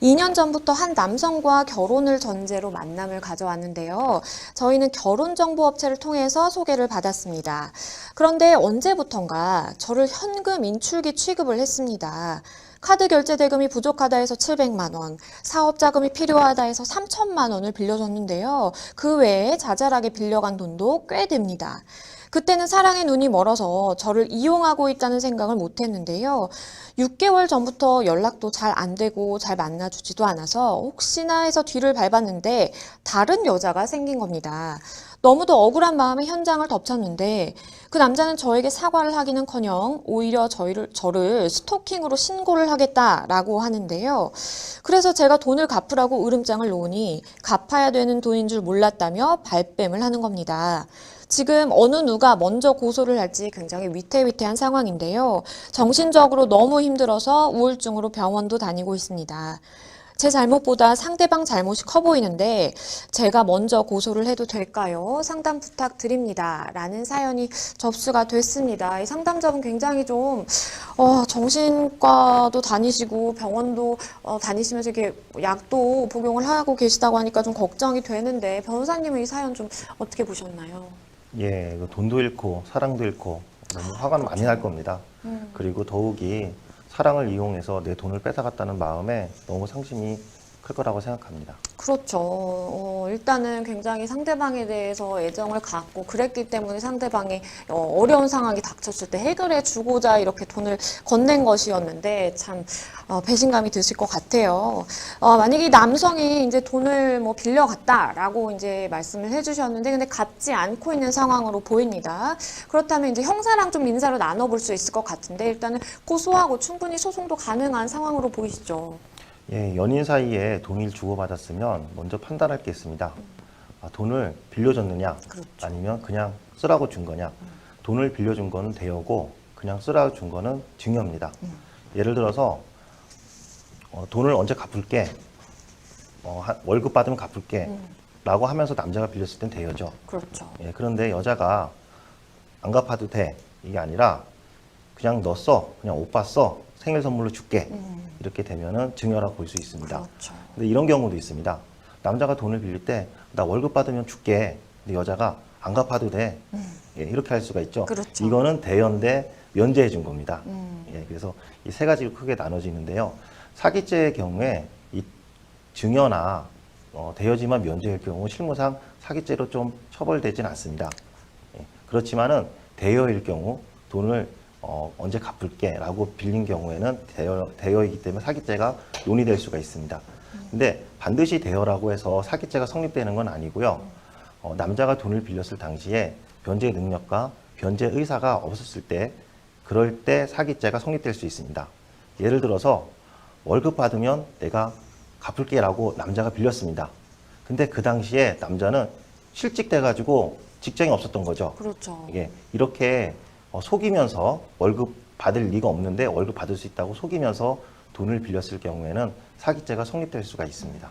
2년 전부터 한 남성과 결혼을 전제로 만남을 가져왔는데요. 저희는 결혼정보업체를 통해서 소개를 받았습니다. 그런데 언제부턴가 저를 현금 인출기 취급을 했습니다. 카드 결제 대금이 부족하다 해서 700만 원, 사업 자금이 필요하다 해서 3천만 원을 빌려줬는데요. 그 외에 자잘하게 빌려간 돈도 꽤 됩니다. 그때는 사랑의 눈이 멀어서 저를 이용하고 있다는 생각을 못 했는데요. 6개월 전부터 연락도 잘 안 되고 잘 만나주지도 않아서 혹시나 해서 뒤를 밟았는데 다른 여자가 생긴 겁니다. 너무도 억울한 마음에 현장을 덮쳤는데 그 남자는 저에게 사과를 하기는커녕 오히려 저를 스토킹으로 신고를 하겠다라고 하는데요. 그래서 제가 돈을 갚으라고 으름장을 놓으니 갚아야 되는 돈인 줄 몰랐다며 발뺌을 하는 겁니다. 지금 어느 누가 먼저 고소를 할지 굉장히 위태위태한 상황인데요. 정신적으로 너무 힘들어서 우울증으로 병원도 다니고 있습니다. 제 잘못보다 상대방 잘못이 커 보이는데 제가 먼저 고소를 해도 될까요? 상담 부탁드립니다. 라는 사연이 접수가 됐습니다. 이 상담자분 굉장히 좀 정신과도 다니시고 병원도 다니시면서 이렇게 약도 복용을 하고 계시다고 하니까 좀 걱정이 되는데 변호사님은 이 사연 좀 어떻게 보셨나요? 예, 이거 돈도 잃고 사랑도 잃고 너무 화가 많이 날 겁니다. 그리고 더욱이 사랑을 이용해서 내 돈을 뺏어갔다는 마음에 너무 상심이 클 거라고 생각합니다. 그렇죠. 일단은 굉장히 상대방에 대해서 애정을 갖고 그랬기 때문에 상대방이 어려운 상황이 닥쳤을 때 해결해 주고자 이렇게 돈을 건넨 것이었는데 참 배신감이 드실 것 같아요. 만약에 이 남성이 이제 돈을 뭐 빌려갔다라고 이제 말씀을 해주셨는데 근데 갚지 않고 있는 상황으로 보입니다. 그렇다면 이제 형사랑 좀 민사로 나눠볼 수 있을 것 같은데 일단은 고소하고 충분히 소송도 가능한 상황으로 보이시죠. 예, 연인 사이에 돈을 주고받았으면 먼저 판단할 게 있습니다. 돈을 빌려줬느냐, 그렇죠. 아니면 그냥 쓰라고 준 거냐. 돈을 빌려준 거는 대여고 그냥 쓰라고 준 거는 증여입니다. 예를 들어서 돈을 언제 갚을게, 월급 받으면 갚을게 라고 하면서 남자가 빌렸을 땐 대여죠. 그렇죠. 예, 그런데 여자가 안 갚아도 돼 이게 아니라 그냥 너 써, 그냥 오빠 써, 생일 선물로 줄게 이렇게 되면은 증여라고 볼 수 있습니다. 그렇죠. 근데 이런 경우도 있습니다. 남자가 돈을 빌릴 때 나 월급 받으면 줄게. 근데 여자가 안 갚아도 돼. 예, 이렇게 할 수가 있죠. 그렇죠. 이거는 대여인데 면제해 준 겁니다. 예, 그래서 이 세 가지로 크게 나눠지는데요. 사기죄의 경우에 이 증여나 대여지만 면제일 경우 실무상 사기죄로 좀 처벌되진 않습니다. 예, 그렇지만은 대여일 경우 돈을 언제 갚을게 라고 빌린 경우에는 대여이기 때문에 사기죄가 논의될 수가 있습니다. 근데 반드시 대여라고 해서 사기죄가 성립되는 건 아니고요. 남자가 돈을 빌렸을 당시에 변제 능력과 변제 의사가 없었을 때 그럴 때 사기죄가 성립될 수 있습니다. 예를 들어서 월급 받으면 내가 갚을게 라고 남자가 빌렸습니다. 근데 그 당시에 남자는 실직돼 가지고 직장이 없었던 거죠. 그렇죠. 이게 이렇게 속이면서 월급 받을 리가 없는데 월급 받을 수 있다고 속이면서 돈을 빌렸을 경우에는 사기죄가 성립될 수가 있습니다.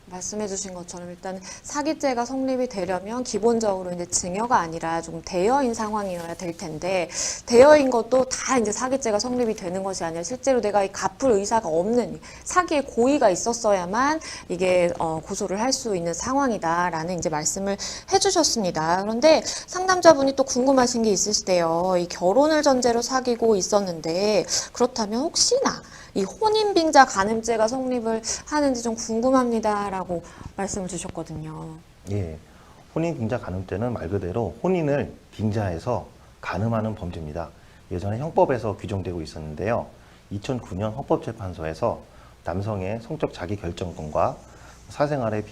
말씀해주신 것처럼 일단 사기죄가 성립이 되려면 기본적으로 이제 증여가 아니라 좀 대여인 상황이어야 될 텐데 대여인 것도 다 이제 사기죄가 성립이 되는 것이 아니라 실제로 내가 이 갚을 의사가 없는 사기의 고의가 있었어야만 이게 고소를 할 수 있는 상황이다라는 이제 말씀을 해주셨습니다. 그런데 상담자분이 또 궁금하신 게 있으시대요. 이 결혼을 전제로 사귀고 있었는데 그렇다면 혹시나 이 혼인빙자 간음죄가 성립을 하는지 좀 궁금합니다라고 말씀을 주셨거든요. 예, 혼인빙자 간음죄는 말 그대로 혼인을 빙자해서 간음하는 범죄입니다. 예전에 형법에서 규정되고 있었는데요. 2009년 헌법재판소에서 남성의 성적 자기결정권과 사생활의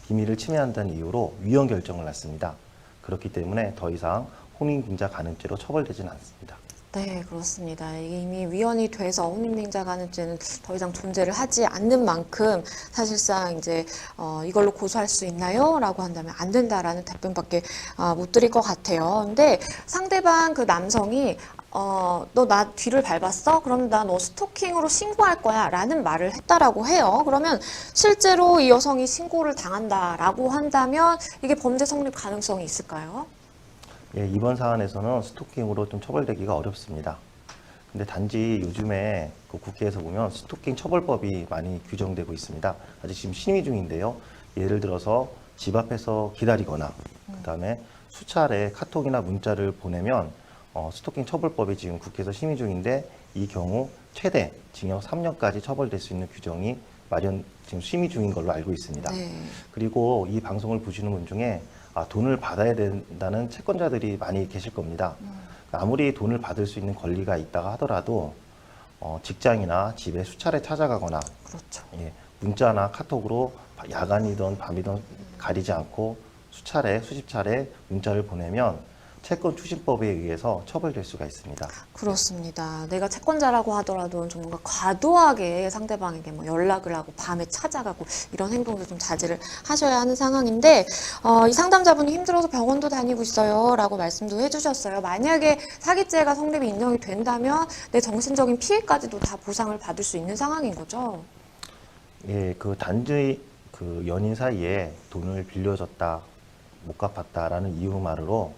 비밀을 침해한다는 이유로 위헌 결정을 났습니다. 그렇기 때문에 더 이상 혼인빙자 간음죄로 처벌되지는 않습니다. 네, 그렇습니다. 이게 이미 위헌이 돼서 혼인빙자 간음죄는 더 이상 존재를 하지 않는 만큼 사실상 이제 이걸로 고소할 수 있나요? 라고 한다면 안 된다라는 답변밖에 못 드릴 것 같아요. 근데 상대방 그 남성이 너 나 뒤를 밟았어? 그럼 나 너 스토킹으로 신고할 거야 라는 말을 했다라고 해요. 그러면 실제로 이 여성이 신고를 당한다라고 한다면 이게 범죄 성립 가능성이 있을까요? 예, 이번 사안에서는 스토킹으로 좀 처벌되기가 어렵습니다. 근데 단지 요즘에 그 국회에서 보면 스토킹 처벌법이 많이 규정되고 있습니다. 아직 지금 심의 중인데요. 예를 들어서 집 앞에서 기다리거나 그다음에 수차례 카톡이나 문자를 보내면 스토킹 처벌법이 지금 국회에서 심의 중인데 이 경우 최대 징역 3년까지 처벌될 수 있는 규정이 지금 심의 중인 걸로 알고 있습니다. 네. 그리고 이 방송을 보시는 분 중에 돈을 받아야 된다는 채권자들이 많이 계실 겁니다. 아무리 돈을 받을 수 있는 권리가 있다가 하더라도 직장이나 집에 수차례 찾아가거나 그렇죠. 예, 문자나 카톡으로 야간이든 밤이든 가리지 않고 수십 차례 문자를 보내면 채권 추진법에 의해서 처벌될 수가 있습니다. 그렇습니다. 내가 채권자라고 하더라도 좀 뭔가 과도하게 상대방에게 뭐 연락을 하고 밤에 찾아가고 이런 행동도 좀 자제를 하셔야 하는 상황인데 이 상담자분이 힘들어서 병원도 다니고 있어요 라고 말씀도 해주셨어요. 만약에 사기죄가 성립이 인정이 된다면 내 정신적인 피해까지도 다 보상을 받을 수 있는 상황인 거죠? 예, 그 단지 그 연인 사이에 돈을 빌려줬다, 못 갚았다라는 이유만으로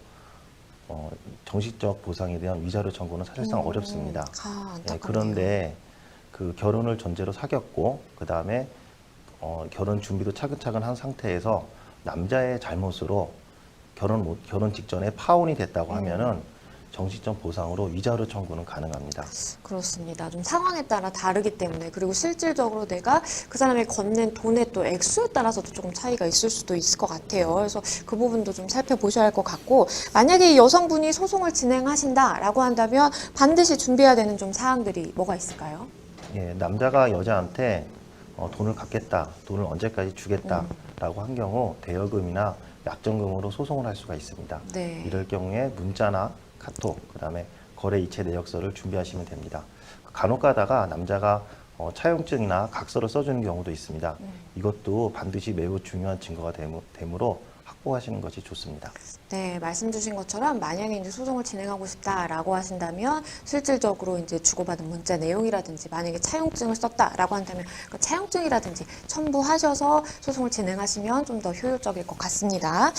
정신적 보상에 대한 위자료 청구는 사실상 어렵습니다. 안타깝네요. 그런데 그 결혼을 전제로 사귀었고 그 다음에 결혼 준비도 차근차근 한 상태에서 남자의 잘못으로 결혼 직전에 파혼이 됐다고 하면은 정신적 보상으로 위자료 청구는 가능합니다. 그렇습니다. 좀 상황에 따라 다르기 때문에 그리고 실질적으로 내가 그 사람이 건넨 돈의 또 액수에 따라서도 조금 차이가 있을 수도 있을 것 같아요. 그래서 그 부분도 좀 살펴보셔야 할 것 같고 만약에 이 여성분이 소송을 진행하신다라고 한다면 반드시 준비해야 되는 좀 사항들이 뭐가 있을까요? 예, 남자가 여자한테 돈을 갚겠다, 돈을 언제까지 주겠다라고 한 경우 대여금이나 약정금으로 소송을 할 수가 있습니다. 네. 이럴 경우에 문자나 카톡, 그다음에 거래 이체 내역서를 준비하시면 됩니다. 간혹 가다가 남자가 차용증이나 각서를 써주는 경우도 있습니다. 이것도 반드시 매우 중요한 증거가 되므로 확보하시는 것이 좋습니다. 네, 말씀 주신 것처럼 만약에 이제 소송을 진행하고 싶다라고 하신다면 실질적으로 이제 주고받은 문자 내용이라든지 만약에 차용증을 썼다라고 한다면 그 차용증이라든지 첨부하셔서 소송을 진행하시면 좀 더 효율적일 것 같습니다.